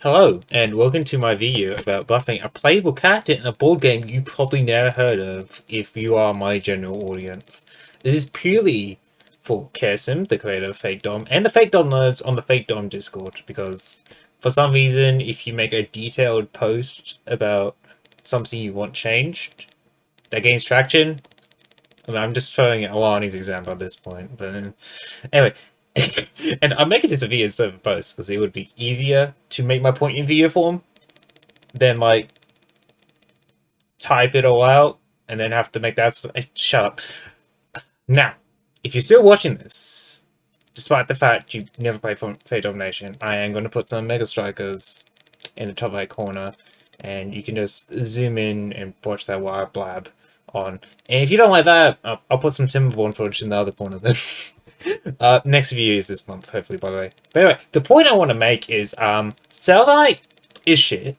Hello, and welcome to my video about buffing a playable character in a board game you probably never heard of if you are my general audience. This is purely for Kirsten, the creator of Fake Dom, and the Fake Dom nerds on the Fake Dom Discord, because for some reason, if you make a detailed post about something you want changed, that gains traction. I mean, I'm just throwing a Alani's example at this point, but anyway. And I'm making this a video instead of a post because it would be easier to make my point in video form than like type it all out and then have to make that. Shut up. Now, if you're still watching this, despite the fact you never played Fate Domination, I am going to put some Mega Strikers in the top right corner, and you can just zoom in and watch that while I blab on. And if you don't like that, I'll put some Timberborn footage in the other corner then. Next review is this month, hopefully, by the way. But anyway, the point I want to make is, Celenike is shit,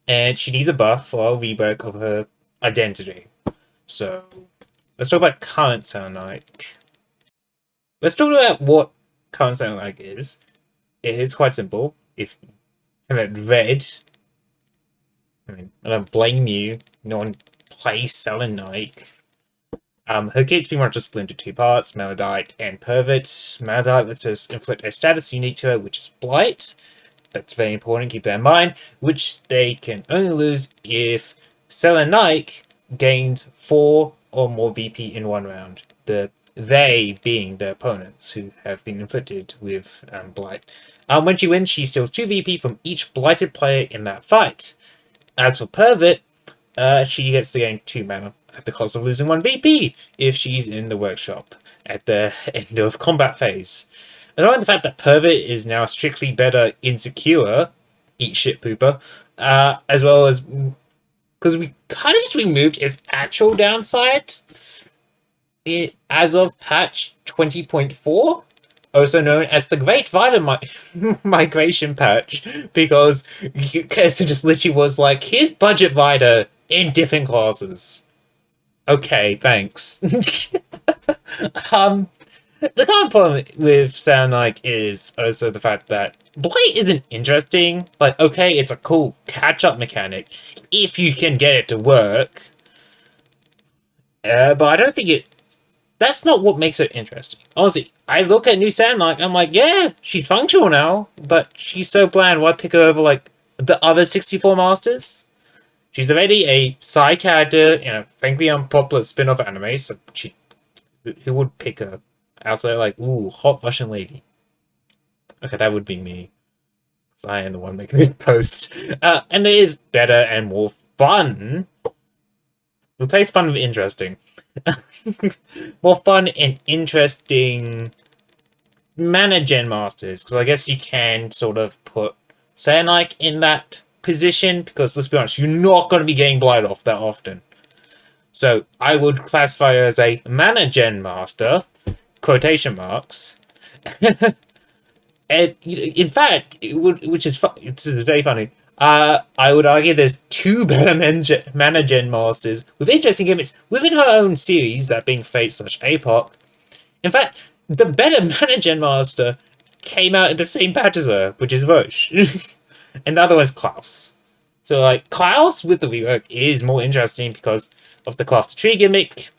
and she needs a buff for a rework of her identity. So, let's talk about current Celenike. Let's talk about what current Celenike is. It's quite simple. If you have it read, I mean, I don't blame you. No one plays Celenike. Her kit's pretty much just split into two parts, Maladite and Pervert. Maladite lets her inflict a status unique to her, which is Blight. That's very important, keep that in mind, which they can only lose if Celenike gains 4 or more VP in one round. They being the opponents who have been inflicted with Blight. When she wins, she steals 2 VP from each blighted player in that fight. As for Pervert, she gets to gain 2 mana at the cost of losing 1 VP if she's in the workshop at the end of combat phase. And knowing the fact that Pervert is now strictly better insecure, eat shit pooper, as well as because we kind of just removed its actual downside as of patch 20.4, also known as the Great Vita Migration patch, because Kirsten just literally was like, here's budget Vita in different classes. Okay, thanks. The common problem with Celenike is also the fact that Blight isn't interesting. Like, okay, it's a cool catch-up mechanic if you can get it to work. But I don't think that's not what makes it interesting. Honestly, I look at new Celenike, I'm like, yeah, she's functional now, but she's so bland, why pick her over, like, the other 64 Masters? She's already a side character in a frankly unpopular spin-off anime, so who would pick her? Also, like, ooh, hot Russian lady. Okay, that would be me. Because I am the one making this post. And there is better and more fun. Replace fun with interesting. More fun and interesting mana gen masters. Because I guess you can sort of put Celenike in that position, because let's be honest, you're not going to be getting Blight off that often. So I would classify her as a mana gen master, quotation marks. And in fact, which is it's very funny. I would argue there's 2 better mana gen masters with interesting gimmicks within her own series, that being Fate/APOC. In fact, the better mana gen master came out in the same patch as her, which is Roche. And the other one is Klaus. So, like, Klaus with the rework is more interesting because of the Craft Tree gimmick.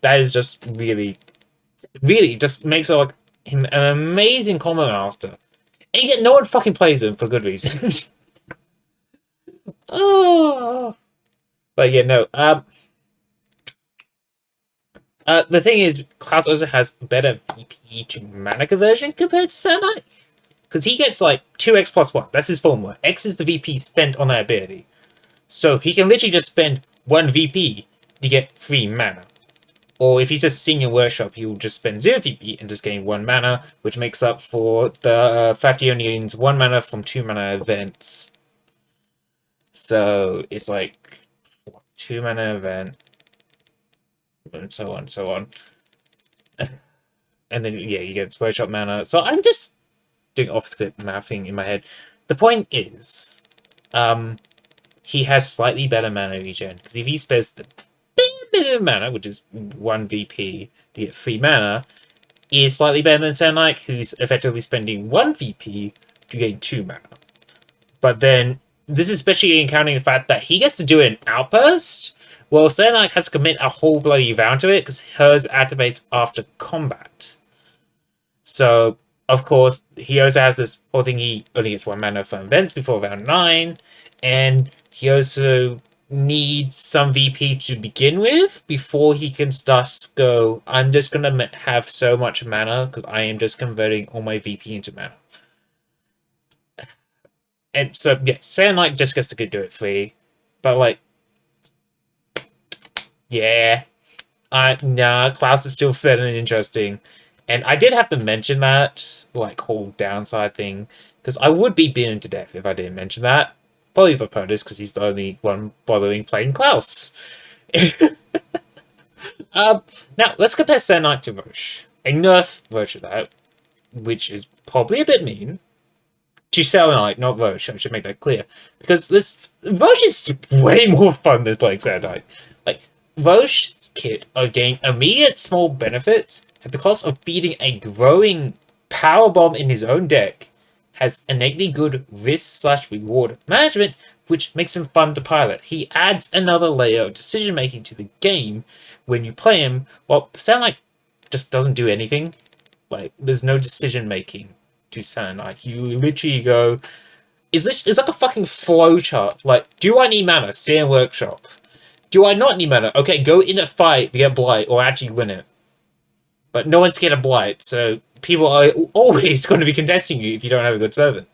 That is just really just makes her, like, an amazing combo master. And yet no one fucking plays him for good reason. Oh. But yeah, no. The thing is, Klaus also has better VP to mana conversion compared to Celenike. Because he gets, like, 2x plus 1. That's his formula. X is the VP spent on that ability. So he can literally just spend 1 VP to get 3 mana. Or if he's just seeing a workshop, he'll just spend 0 VP and just gain 1 mana, which makes up for the fact he only gains 1 mana from 2 mana events. So it's like 2 mana event, and so on, so on. And then, yeah, you get workshop mana. So I'm just doing off-script mathing in my head. The point is, he has slightly better mana regen, because if he spends the bit of mana, which is 1 VP to get 3 mana, is slightly better than Celenike, who's effectively spending 1 VP to gain 2 mana. But then, this is especially encountering the fact that he gets to do an outburst, well, Celenike has to commit a whole bloody round to it, because hers activates after combat. So, of course, he also has this whole thing, he only gets 1 mana for events before round 9, and he also needs some VP to begin with before he can thus go, I'm just going to have so much mana because I am just converting all my VP into mana. And so, yeah, Celenike just gets to do it free. But, like, yeah. Nah, Klaus is still fun and interesting. And I did have to mention that, like, whole downside thing, because I would be beaten to death if I didn't mention that. Probably by POTUS, because he's the only one bothering playing Klaus. Now, let's compare Celenike to Roche. A nerf version of that, which is probably a bit mean. To Celenike, not Roche, I should make that clear. Because this Roche is way more fun than playing Celenike. Like, Roche's kit are getting immediate small benefits at the cost of feeding a growing power bomb in his own deck, has innately good risk/reward management, which makes him fun to pilot. He adds another layer of decision making to the game when you play him, while Celenike just doesn't do anything. Like, there's no decision making to Celenike. You literally go, it's like a fucking flow chart. Like, do I need mana? Stay in workshop. Do I not need mana? Okay, go in a fight to get Blight or actually win it. But no one's scared of Blight, so people are always going to be contesting you if you don't have a good servant.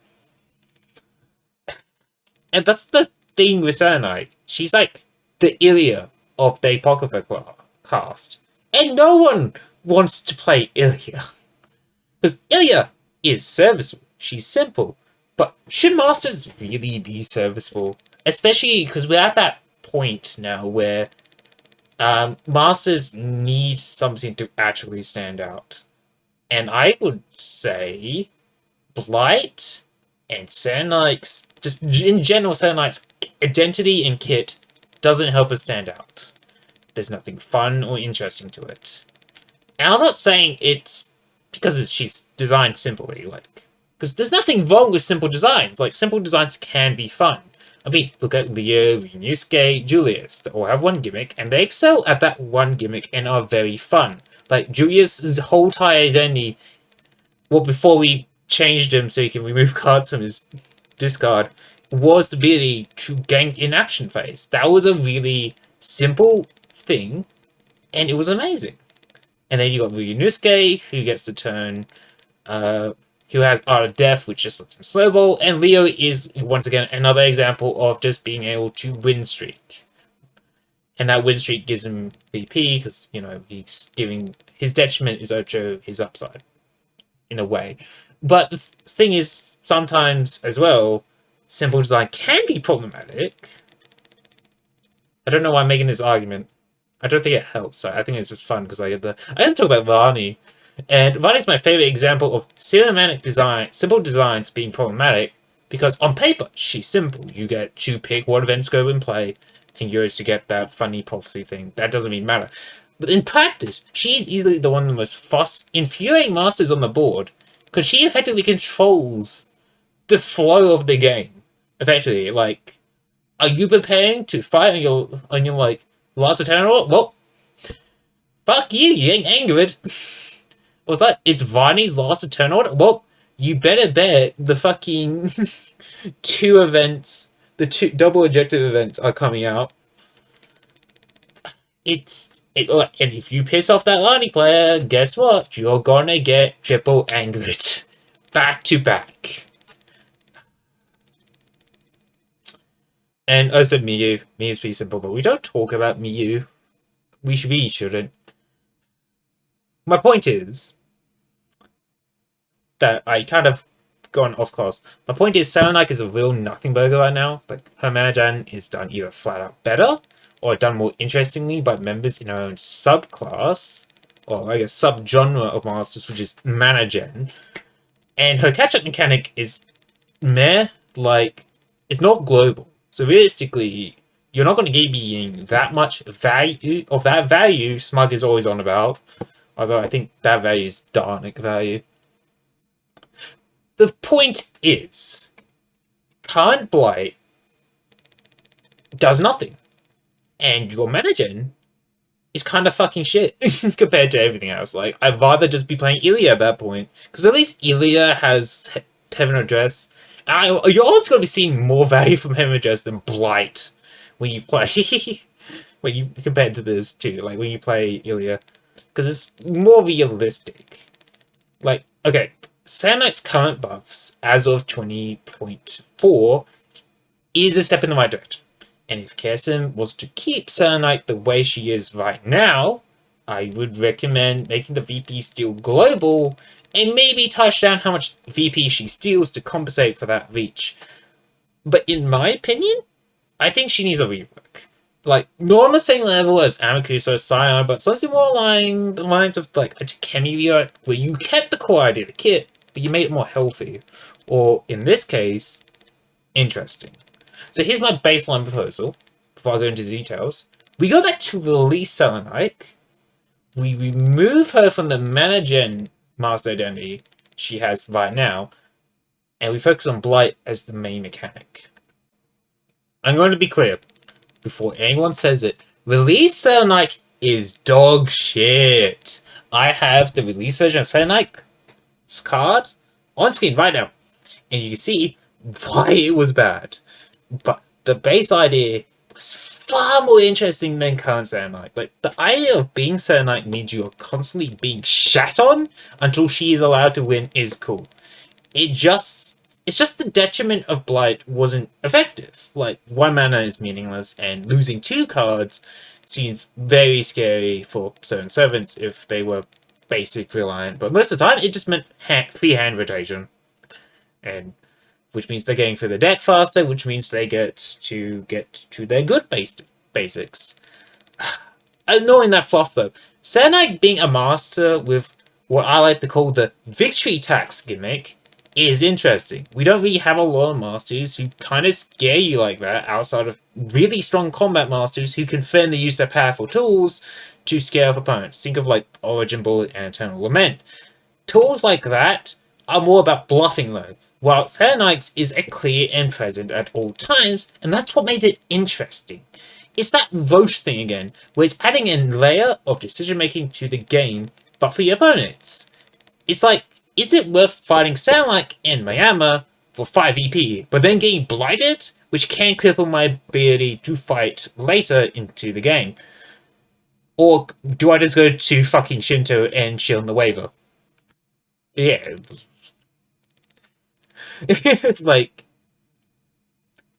And that's the thing with Celenike. She's like the Ilya of the Apocrypha cast. And no one wants to play Ilya. Because Ilya is serviceable. She's simple. But should Masters really be serviceable? Especially because we're at that point now where Masters need something to actually stand out. And I would say Blight and Celenike's, just in general, Celenike's identity and kit doesn't help us stand out. There's nothing fun or interesting to it. And I'm not saying it's because she's designed simply, like, because there's nothing wrong with simple designs. Like, simple designs can be fun. I mean, look at Leo, Ryunosuke, Julius. They all have one gimmick, and they excel at that one gimmick and are very fun. Like, Julius's whole entire identity, well, before we changed him so he can remove cards from his discard, was the ability to gank in action phase. That was a really simple thing, and it was amazing. And then you got Ryunosuke, who gets to turn, who has Art of Death, which just lets him slowball, and Leo is, once again, another example of just being able to win streak. And that win streak gives him VP, because, you know, he's giving, his detriment is also his upside, in a way. But the thing is, sometimes, as well, simple design can be problematic. I don't know why I'm making this argument. I don't think it helps, so I think it's just fun, because I had to talk about Varney. And Varney's my favorite example of simple designs being problematic, because on paper, she's simple. You get to pick what events go in play, and yours to get that funny prophecy thing. That doesn't mean matter. But in practice, she's easily the one of the most infuriating masters on the board, because she effectively controls the flow of the game. Effectively, like, are you preparing to fight on your like, last turn? Well, fuck you, you ain't angered. What's that? It's Varney's last turn order? Well, you better bet the fucking 2 events, the 2 double objective events are coming out. And if you piss off that Varney player, guess what? You're gonna get triple angered. Back to back. And also Miyu. Miyu's pretty simple, but we don't talk about Miyu. We really shouldn't. My point is that I kind of gone off course. My point is Celenike is a real nothing burger right now. Like, her mana gen is done either flat out better or done more interestingly by members in her own subclass, or I guess sub-genre of Masters, which is mana gen. And her catch-up mechanic is meh, like, it's not global. So realistically, you're not going to be getting that much value of that value Smug is always on about. Although I think that value is Darnik value. The point is, current Blight does nothing. And your mana gen is kind of fucking shit compared to everything else. Like, I'd rather just be playing Ilya at that point. Because at least Ilya has Heaven Address. And you're always going to be seeing more value from Heaven Address than Blight when you play. when you compared to this too. Like, when you play Ilya. Because it's more realistic. Like, okay, Celenike's current buffs as of 20.4 is a step in the right direction. And if KSM was to keep Celenike the way she is right now, I would recommend making the VP steal global and maybe touch down how much VP she steals to compensate for that reach. But in my opinion, I think she needs a rework. Like, not on the same level as Amakusa, Scion, but something more along the lines of like a Takemi rework where you kept the core idea of the kit, but you made it more healthy. Or, in this case, interesting. So here's my baseline proposal, before I go into the details. We go back to release Celenike. We remove her from the mana gen master identity she has right now, and we focus on Blight as the main mechanic. I'm going to be clear, before anyone says it, release Celenike is dog shit. I have the release version of Celenike's card on screen right now, and you can see why it was bad. But the base idea was far more interesting than current Celenike. Like, the idea of being Celenike means you are constantly being shat on until she is allowed to win is cool. It's just the detriment of Blight wasn't effective. Like, 1 mana is meaningless, and losing 2 cards seems very scary for certain servants if they were basic reliant. But most of the time, it just meant free hand rotation. And which means they're getting through the deck faster, which means they get to their good basics. Ignoring that fluff though, Celenike being a master with what I like to call the victory tax gimmick is interesting. We don't really have a lot of masters who kind of scare you like that outside of really strong combat masters who can firmly use their powerful tools to scare off opponents. Think of like Origin Bullet and Eternal Lament. Tools like that are more about bluffing though, while Celenike's is a clear and present at all times, and that's what made it interesting. It's that Roche thing again, where it's adding a layer of decision-making to the game, but for your opponents. It's like, is it worth fighting Celenike and Mayama for 5 EP, but then getting blighted, which can cripple my ability to fight later into the game? Or do I just go to fucking Shinto and chill in the waiver? Yeah. It's like,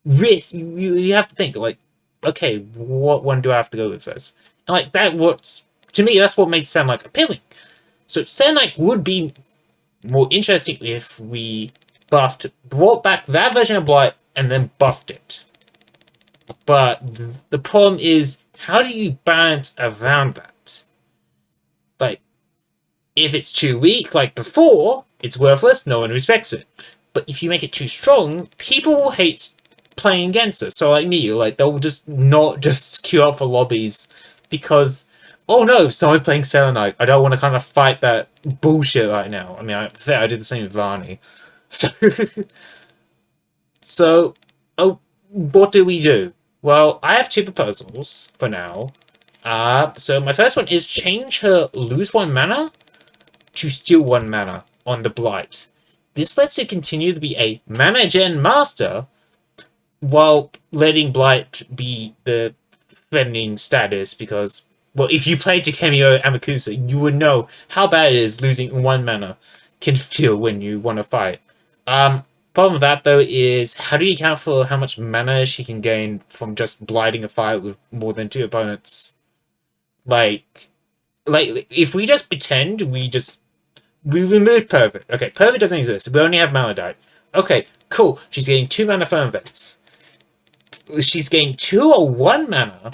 risk, you have to think, like, okay, what one do I have to go with first? And like, to me, that's what makes Celenike appealing. So Celenike would be more interesting if we brought back that version of Blight and then buffed it. But the problem is, how do you balance around that? Like, if it's too weak, like before, it's worthless, no one respects it. But if you make it too strong, people will hate playing against it. So like me, like they'll just not just queue up for lobbies because, oh no, someone's playing Celenike. I don't want to kind of fight that bullshit right now. I mean, I did the same with Varney. So, what do we do? Well, I have 2 proposals for now. So my first one is change her lose 1 mana to steal 1 mana on the Blight. This lets her continue to be a mana gen master while letting Blight be the threatening status because, well, if you played Takemio Amakusa, you would know how bad it is losing 1 mana can feel when you want to fight. Problem with that, though, is how do you account for how much mana she can gain from just blighting a fight with more than 2 opponents? Like, if we just pretend we removed Pervert. Okay, Pervert doesn't exist. We only have Maladite. Okay, cool. She's getting 2 mana from events. She's getting 2 or 1 mana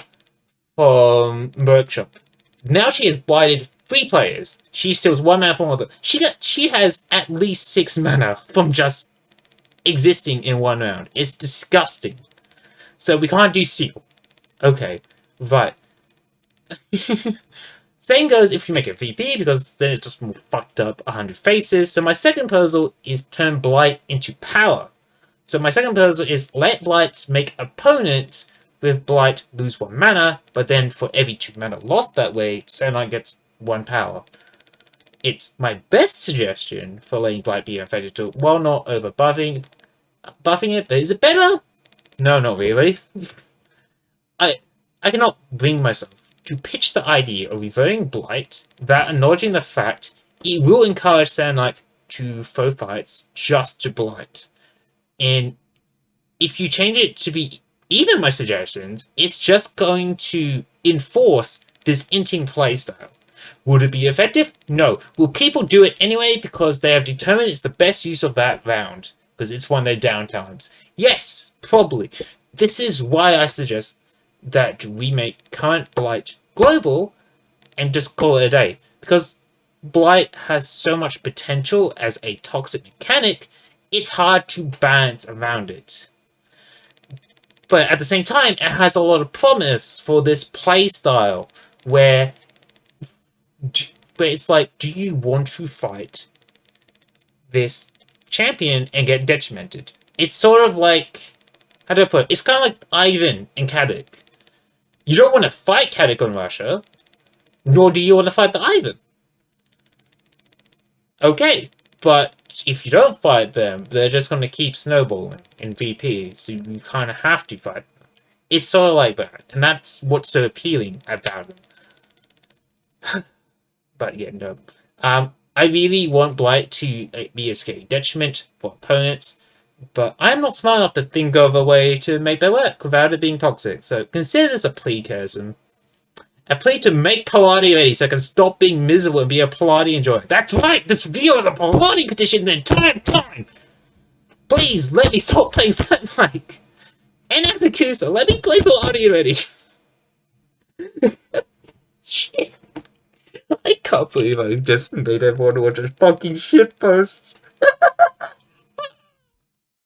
from Workshop. Now she has blighted 3 players. She steals 1 mana from all of them. She has at least 6 mana from just existing in 1 round. It's disgusting. So we can't do steal. Okay, right. Same goes if you make it VP, because then it's just more fucked up 100 faces. So my second proposal is turn Blight into power. So my second proposal is let Blight make opponents with Blight lose 1 mana, but then for every 2 mana lost that way, Celenike gets 1 power. It's my best suggestion for letting Blight be affected to, while not over buffing it, but is it better? No, not really. I cannot bring myself to pitch the idea of reverting Blight without acknowledging the fact it will encourage Celenike to throw fights just to Blight. And if you change it to be either of my suggestions, it's just going to enforce this inting playstyle. Would it be effective? No. Will people do it anyway because they have determined it's the best use of that round? Because it's one of their downtimes? Yes, probably. This is why I suggest that we make current Blight global and just call it a day. Because Blight has so much potential as a toxic mechanic, it's hard to balance around it. But at the same time, it has a lot of promise for this playstyle where it's like, do you want to fight this champion and get detrimented? It's sort of like, how do I put it? It's kind of like Ivan and Kadek. You don't want to fight Kadek on Russia, nor do you want to fight the Ivan. Okay, but if you don't fight them, they're just going to keep snowballing in VP, so you kind of have to fight them. It's sort of like that, and that's what's so appealing about them. But yeah, no. I really want Blight to be a scary detriment for opponents, but I'm not smart enough to think of a way to make that work without it being toxic. So consider this a plea, Curson. A plea to make Pilates ready so I can stop being miserable and be a Pilates enjoyer. That's right! This video is a Pilates petition the entire time! Please, let me stop playing Celenike! And Amakusa, let me play Pilates ready! Shit. I can't believe I just made everyone watch a fucking shitpost.